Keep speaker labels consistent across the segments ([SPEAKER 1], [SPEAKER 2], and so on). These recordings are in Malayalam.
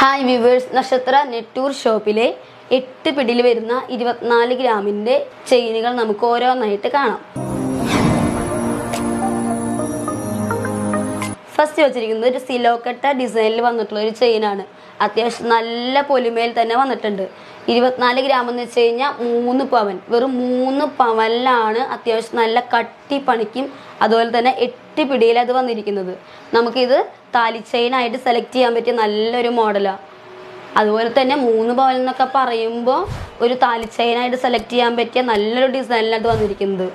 [SPEAKER 1] ഹായ് വ്യൂവേഴ്സ്, നക്ഷത്ര നെറ്റൂർ ഷോപ്പിലെ 8 പിടിയിൽ വരുന്ന 24 ഗ്രാമിൻ്റെ ചെയിനുകൾ നമുക്ക് ഓരോന്നായിട്ട് കാണാം. ഫസ്റ്റ് വെച്ചിരിക്കുന്നത് ഒരു സിലോക്കട്ട ഡിസൈനിൽ വന്നിട്ടുള്ള ഒരു ചെയിനാണ്. അത്യാവശ്യം നല്ല പൊലിമയിൽ തന്നെ വന്നിട്ടുണ്ട്. 24 ഗ്രാം എന്ന് വെച്ച് കഴിഞ്ഞാൽ 3 പവൻ, വെറും 3 പവനിലാണ് അത്യാവശ്യം നല്ല കട്ടി പണിക്കും അതുപോലെ തന്നെ 8 പിടിയിൽ അത് വന്നിരിക്കുന്നത്. നമുക്കിത് താലി ചെയിനായിട്ട് സെലക്ട് ചെയ്യാൻ പറ്റിയ നല്ലൊരു മോഡലാണ്. അതുപോലെ തന്നെ 3 പവൻ എന്നൊക്കെ പറയുമ്പോൾ ഒരു താലി ചെയിനായിട്ട് സെലക്ട് ചെയ്യാൻ പറ്റിയ നല്ലൊരു ഡിസൈനിലായിട്ട് വന്നിരിക്കുന്നത്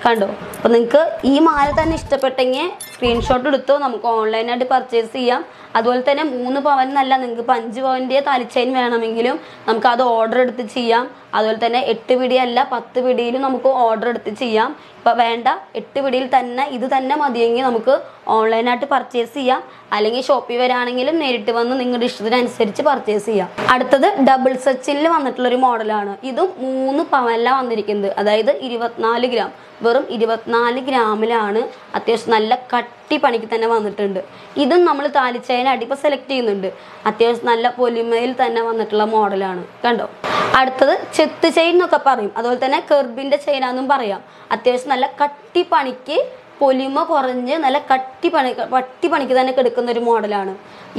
[SPEAKER 1] കണ്ടോ. അപ്പോൾ നിങ്ങൾക്ക് ഈ മാല തന്നെ ഇഷ്ടപ്പെട്ടെങ്കിൽ സ്ക്രീൻഷോട്ട് എടുത്തോ, നമുക്ക് ഓൺലൈനായിട്ട് പർച്ചേസ് ചെയ്യാം. അതുപോലെ തന്നെ 3 പവൻ എന്നല്ല, നിങ്ങൾക്ക് 5 പവൻ്റെ താലി ചെയിൻ വേണമെങ്കിലും നമുക്ക് അത് ഓർഡർ എടുത്ത് ചെയ്യാം. അതുപോലെ തന്നെ 8 പിടിയല്ല 10 പിടിയിലും നമുക്ക് ഓർഡർ എടുത്ത് ചെയ്യാം. ഇപ്പോൾ വേണ്ട 8 പിടിയിൽ തന്നെ ഇത് തന്നെ മതിയെങ്കിൽ നമുക്ക് ഓൺലൈനായിട്ട് പർച്ചേസ് ചെയ്യാം. അല്ലെങ്കിൽ ഷോപ്പിൽ വരാണെങ്കിലും നേരിട്ട് വന്ന് നിങ്ങളുടെ ഇഷ്ടത്തിനനുസരിച്ച് പർച്ചേസ് ചെയ്യാം. അടുത്തത് ഡബിൾ സച്ചിനിൽ വന്നിട്ടുള്ളൊരു മോഡലാണ്. ഇതും 3 പവനിലാണ് വന്നിരിക്കുന്നത്. അതായത് 24 ഗ്രാം, വെറും 24 ഗ്രാമിലാണ് അത്യാവശ്യം നല്ല കട്ടി പണിക്ക് തന്നെ വന്നിട്ടുണ്ട്. ഇതും നമ്മൾ താലി ചെയിനായിട്ട് ഇപ്പോൾ സെലക്ട് ചെയ്യുന്നുണ്ട്. അത്യാവശ്യം നല്ല പൊലിമയിൽ തന്നെ വന്നിട്ടുള്ള മോഡലാണ് കണ്ടോ. അടുത്തത് ചെത്ത് ചെയിൻ എന്നൊക്കെ പറയും, അതുപോലെ തന്നെ കെർബിൻ്റെ ചെയിനാണെന്നും പറയാം. അത്യാവശ്യം നല്ല കട്ടി പണിക്ക് പൊലിമ കുറഞ്ഞ് നല്ല കട്ടി പണിക്ക് തന്നെ കിടക്കുന്ന ഒരു മോഡലാണ്.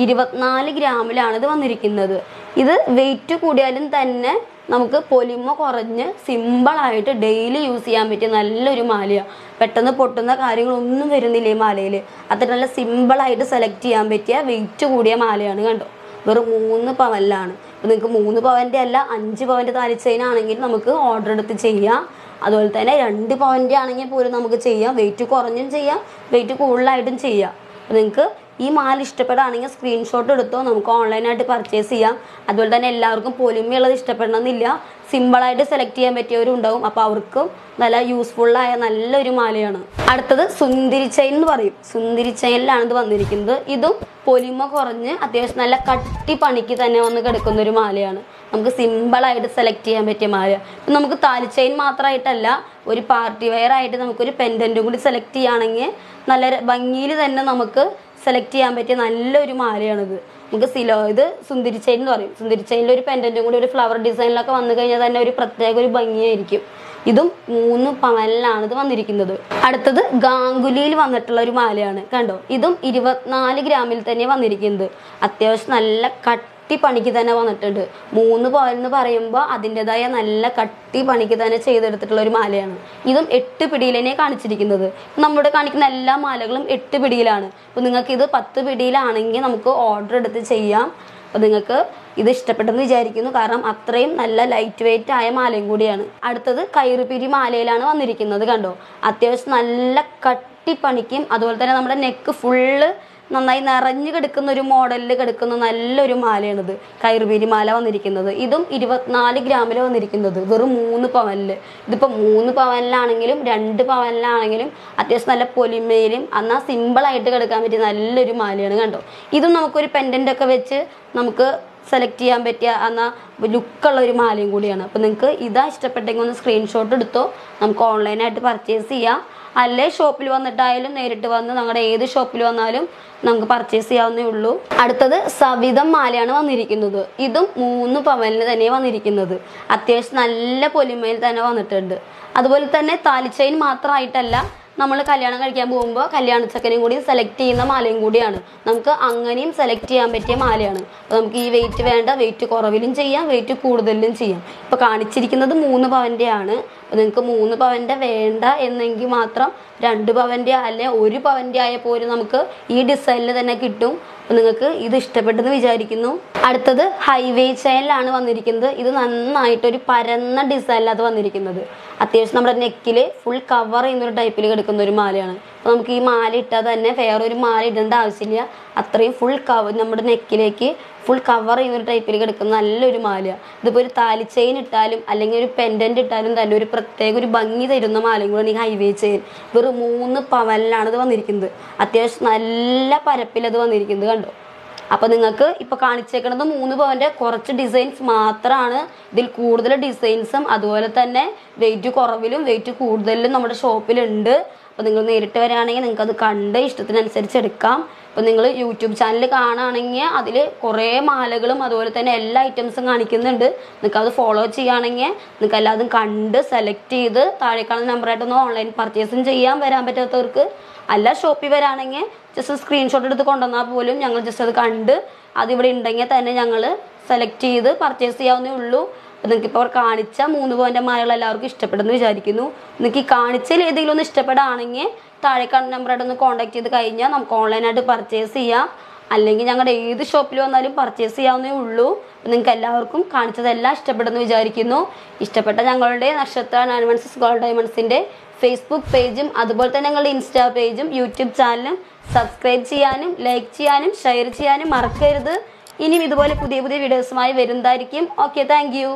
[SPEAKER 1] 24 ഗ്രാമിലാണ് ഇത് വന്നിരിക്കുന്നത്. ഇത് വെയിറ്റ് കൂടിയാലും തന്നെ നമുക്ക് പൊലിമ കുറഞ്ഞ് സിമ്പിളായിട്ട് ഡെയിലി യൂസ് ചെയ്യാൻ പറ്റിയ നല്ലൊരു മാലയാണ്. പെട്ടെന്ന് പൊട്ടുന്ന കാര്യങ്ങളൊന്നും വരുന്നില്ല ഈ മാലയിൽ. അത്ര നല്ല സിമ്പിളായിട്ട് സെലക്ട് ചെയ്യാൻ പറ്റിയ വെയിറ്റ് കൂടിയ മാലയാണ് കണ്ടോ. വെറും 3 പവനിലാണ്. അപ്പോൾ നിങ്ങൾക്ക് 3 പവൻ്റെ അല്ല 5 പവൻ്റെ താലി ചെയിൻ ആണെങ്കിൽ നമുക്ക് ഓർഡർ എടുത്ത് ചെയ്യാം. അതുപോലെ തന്നെ 2 പവൻ്റെ ആണെങ്കിൽ പോലും നമുക്ക് ചെയ്യാം. വെയിറ്റ് കുറഞ്ഞും ചെയ്യാം, വെയിറ്റ് കൂടുതലായിട്ടും ചെയ്യാം. അപ്പോൾ നിങ്ങൾക്ക് ഈ മാല ഇഷ്ടപ്പെടുകയാണെങ്കിൽ സ്ക്രീൻഷോട്ട് എടുത്തോ, നമുക്ക് ഓൺലൈനായിട്ട് പർച്ചേസ് ചെയ്യാം. അതുപോലെ തന്നെ എല്ലാവർക്കും പൊലിമയുള്ളത് ഇഷ്ടപ്പെടണമെന്നില്ല, സിമ്പിളായിട്ട് സെലക്ട് ചെയ്യാൻ പറ്റിയവരും ഉണ്ടാവും. അപ്പോൾ അവർക്കും നല്ല യൂസ്ഫുള്ളായ നല്ലൊരു മാലയാണ്. അടുത്തത് സുന്ദരി ചെയിൻ എന്ന് പറയും. സുന്ദരി ചെയിനിലാണ് ഇത് വന്നിരിക്കുന്നത്. ഇതും പൊലിമ കുറഞ്ഞ് അത്യാവശ്യം നല്ല കട്ടി പണിക്ക് തന്നെ വന്ന് കിടക്കുന്ന ഒരു മാലയാണ്. നമുക്ക് സിമ്പിളായിട്ട് സെലക്ട് ചെയ്യാൻ പറ്റിയ മാല. ഇപ്പം നമുക്ക് താലി ചെയിൻ മാത്രമായിട്ടല്ല, ഒരു പാർട്ടി വെയർ ആയിട്ട് നമുക്കൊരു പെൻഡൻറ്റും കൂടി സെലക്ട് ചെയ്യുകയാണെങ്കിൽ നല്ല ഭംഗിയിൽ തന്നെ നമുക്ക് സെലക്ട് ചെയ്യാൻ പറ്റിയ നല്ലൊരു മാലയാണിത്. നമുക്ക് ഇത് സുന്ദരി ചെയിൻ എന്ന് പറയും. സുന്ദരി ചെയിനിൽ ഒരു പെൻഡൻറ്റും കൂടി ഒരു ഫ്ലവർ ഡിസൈനിലൊക്കെ വന്നു കഴിഞ്ഞാൽ തന്നെ ഒരു പ്രത്യേക ഒരു ഭംഗിയായിരിക്കും. ഇതും 3 പവനിലാണ് ഇത് വന്നിരിക്കുന്നത്. അടുത്തത് ഗാംഗുലിയിൽ വന്നിട്ടുള്ള ഒരു മാലയാണ് കണ്ടോ. ഇതും 24 ഗ്രാമിൽ തന്നെ വന്നിരിക്കുന്നത്. അത്യാവശ്യം നല്ല കട്ടി പണിക്ക് തന്നെ വന്നിട്ടുണ്ട്. 3 പവൻ എന്ന് പറയുമ്പോൾ അതിൻ്റെതായ നല്ല കട്ടി പണിക്ക് തന്നെ ചെയ്തെടുത്തിട്ടുള്ള ഒരു മാലയാണ്. ഇതും 8 പിടിയിൽ തന്നെ കാണിച്ചിരിക്കുന്നത്. നമ്മുടെ കാണിക്കുന്ന എല്ലാ മാലകളും 8 പിടിയിലാണ്. അപ്പോൾ നിങ്ങൾക്ക് ഇത് 10 പിടിയിലാണെങ്കിൽ നമുക്ക് ഓർഡർ എടുത്ത് ചെയ്യാം. അപ്പോൾ നിങ്ങൾക്ക് ഇത് ഇഷ്ടപ്പെട്ടെന്ന് വിചാരിക്കുന്നു, കാരണം അത്രയും നല്ല ലൈറ്റ് വെയിറ്റ് ആയ മാലയും കൂടിയാണ്. അടുത്തത് കയറുപിരി മാലയിലാണ് വന്നിരിക്കുന്നത് കണ്ടോ. അത്യാവശ്യം നല്ല കട്ടി പണിക്കും അതുപോലെ തന്നെ നമ്മുടെ നെക്ക് ഫുള്ള് നന്നായി നിറഞ്ഞു കിടക്കുന്ന ഒരു മോഡലിൽ കിടക്കുന്ന നല്ലൊരു മാലയാണിത്. കയറുപിരി മാല വന്നിരിക്കുന്നത്. ഇതും 24 ഗ്രാമിൽ വന്നിരിക്കുന്നത്, വെറും 3 പവനിൽ. ഇതിപ്പോൾ 3 പവനിലാണെങ്കിലും 2 പവനിലാണെങ്കിലും അത്യാവശ്യം നല്ല പൊലിമയിലും എന്നാൽ സിമ്പിളായിട്ട് കിടക്കാൻ പറ്റിയ നല്ലൊരു മാലയാണ് കണ്ടോ. ഇതും നമുക്കൊരു പെൻഡൻ്റൊക്കെ വെച്ച് നമുക്ക് സെലക്ട് ചെയ്യാൻ പറ്റിയ എന്നാൽ ലുക്കുള്ള ഒരു മാലയും കൂടിയാണ്. അപ്പോൾ നിങ്ങൾക്ക് ഇതാ ഇഷ്ടപ്പെട്ടെങ്കിൽ ഒന്ന് സ്ക്രീൻഷോട്ട് എടുത്തോ, നമുക്ക് ഓൺലൈനായിട്ട് പർച്ചേസ് ചെയ്യാം. അല്ലേ ഷോപ്പിൽ വന്നിട്ടായാലും നേരിട്ട് വന്ന് നമ്മുടെ ഏത് ഷോപ്പിൽ വന്നാലും നമുക്ക് പർച്ചേസ് ചെയ്യാവുന്നേ ഉള്ളൂ. അടുത്തത് സവിധം മാലയാണ് വന്നിരിക്കുന്നത്. ഇതും 3 പവനിൽ തന്നെ വന്നിരിക്കുന്നത്. അത്യാവശ്യം നല്ല പൊലിമയിൽ തന്നെ വന്നിട്ടുണ്ട്. അതുപോലെ തന്നെ താലി ചെയിൻ മാത്രമായിട്ടല്ല, നമ്മൾ കല്യാണം കഴിക്കാൻ പോകുമ്പോൾ കല്യാണച്ചക്കനും കൂടി സെലക്ട് ചെയ്യുന്ന മാലയും കൂടിയാണ്. നമുക്ക് അങ്ങനെയും സെലക്ട് ചെയ്യാൻ പറ്റിയ മാലയാണ്. അപ്പോൾ നമുക്ക് ഈ വെയിറ്റ് വേണ്ട, വെയിറ്റ് കുറവിലും ചെയ്യാം, വെയിറ്റ് കൂടുതലും ചെയ്യാം. ഇപ്പോൾ കാണിച്ചിരിക്കുന്നത് 3 പവൻ്റെ ആണ്. അപ്പോൾ നിങ്ങൾക്ക് 3 പവൻ്റെ വേണ്ട എന്നെങ്കിൽ മാത്രം 2 പവൻ്റെ അല്ലെ 1 പവൻ്റെ ആയ പോലും നമുക്ക് ഈ ഡിസൈനിൽ തന്നെ കിട്ടും. അപ്പോൾ നിങ്ങൾക്ക് ഇത് ഇഷ്ടപ്പെട്ടെന്ന് വിചാരിക്കുന്നു. അടുത്തത് ഹൈവേ ചെയിനിലാണ് വന്നിരിക്കുന്നത്. ഇത് നന്നായിട്ടൊരു പരന്ന ഡിസൈനിലാണ് വന്നിരിക്കുന്നത്. അത്യാവശ്യം നമ്മുടെ നെക്കിൽ ഫുൾ കവർ ചെയ്യുന്നൊരു ടൈപ്പിൽ കിടക്കുന്ന ഒരു മാലയാണ്. അപ്പോൾ നമുക്ക് ഈ മാല ഇട്ടാൽ തന്നെ വേറൊരു മാല ഇടേണ്ട ആവശ്യമില്ല. അത്രയും ഫുൾ നമ്മുടെ നെക്കിലേക്ക് ഫുൾ കവർ ചെയ്യുന്നൊരു ടൈപ്പിൽ കിടക്കുന്ന നല്ലൊരു മാലയാണ്. ഇതിപ്പോൾ ഒരു താലി ചെയിൻ ഇട്ടാലും അല്ലെങ്കിൽ ഒരു പെൻഡൻ്റ് ഇട്ടാലും തന്നെ ഒരു പ്രത്യേക ഒരു ഭംഗി തരുന്ന മാലയും കൂടെ ഈ ഹൈവേ ചെയിൻ. വെറും 3 പവനിലാണ് ഇത് വന്നിരിക്കുന്നത്. അത്യാവശ്യം നല്ല പരപ്പിലത് വന്നിരിക്കുന്നത് കണ്ടോ. അപ്പോൾ നിങ്ങൾക്ക് ഇപ്പോൾ കാണിച്ചേക്കുന്നത് 3 പവൻ്റെ കുറച്ച് ഡിസൈൻസ് മാത്രമാണ്. ഇതിൽ കൂടുതൽ ഡിസൈൻസും അതുപോലെ തന്നെ വെയിറ്റ് കുറവിലും വെയിറ്റ് കൂടുതലും നമ്മുടെ ഷോപ്പിലുണ്ട്. അപ്പോൾ നിങ്ങൾ നേരിട്ട് വരികയാണെങ്കിൽ നിങ്ങൾക്ക് അത് കണ്ട് ഇഷ്ടത്തിനനുസരിച്ച് എടുക്കാം. അപ്പോൾ നിങ്ങൾ യൂട്യൂബ് ചാനൽ കാണുകയാണെങ്കിൽ അതിൽ കുറേ മാലകളും അതുപോലെ തന്നെ എല്ലാ ഐറ്റംസും കാണിക്കുന്നുണ്ട്. നിങ്ങൾക്ക് അത് ഫോളോ ചെയ്യുകയാണെങ്കിൽ നിങ്ങൾക്ക് എല്ലാതും കണ്ട് സെലക്ട് ചെയ്ത് താഴെ കാണുന്ന നമ്പറായിട്ടൊന്ന് ഓൺലൈൻ പർച്ചേസും ചെയ്യാൻ വരാൻ പറ്റാത്തവർക്ക് അല്ല ഷോപ്പിൽ വരാണെങ്കിൽ ജസ്റ്റ് സ്ക്രീൻഷോട്ട് എടുത്ത് കൊണ്ടുവന്നാൽ പോലും ഞങ്ങൾ ജസ്റ്റ് അത് കണ്ട് അതിവിടെ ഉണ്ടെങ്കിൽ തന്നെ ഞങ്ങൾ സെലക്ട് ചെയ്ത് പർച്ചേസ് ചെയ്യാവുന്നേ ഉള്ളൂ. അപ്പോൾ നിങ്ങൾക്ക് ഇപ്പോൾ കാണിച്ച 3 പവൻ്റെ മാലകൾ എല്ലാവർക്കും ഇഷ്ടപ്പെടുമെന്ന് വിചാരിക്കുന്നു. നിങ്ങൾക്ക് ഈ കാണിച്ചതിൽ ഏതെങ്കിലും ഒന്ന് ഇഷ്ടപ്പെടുകയാണെങ്കിൽ താഴെ കാണുന്ന നമ്പറായിട്ടൊന്ന് കോൺടാക്ട് ചെയ്ത് കഴിഞ്ഞാൽ നമുക്ക് ഓൺലൈനായിട്ട് പർച്ചേസ് ചെയ്യാം. അല്ലെങ്കിൽ ഞങ്ങളുടെ ഏത് ഷോപ്പിൽ വന്നാലും പർച്ചേസ് ചെയ്യാവുന്നേ ഉള്ളൂ. നിങ്ങൾക്ക് എല്ലാവർക്കും കാണിച്ചതെല്ലാം ഇഷ്ടപ്പെടുമെന്ന് വിചാരിക്കുന്നു. ഇഷ്ടപ്പെട്ട ഞങ്ങളുടെ നക്ഷത്ര 916 ഗോൾഡ് ഡയമണ്ട്സിൻ്റെ ഫേസ്ബുക്ക് പേജും അതുപോലെ തന്നെ ഞങ്ങളുടെ ഇൻസ്റ്റാ പേജും യൂട്യൂബ് ചാനലും സബ്സ്ക്രൈബ് ചെയ്യാനും ലൈക്ക് ചെയ്യാനും ഷെയർ ചെയ്യാനും മറക്കരുത്. ഇനിയും ഇതുപോലെ പുതിയ വീഡിയോസുമായി വരുന്നതായിരിക്കും. Okay, thank you.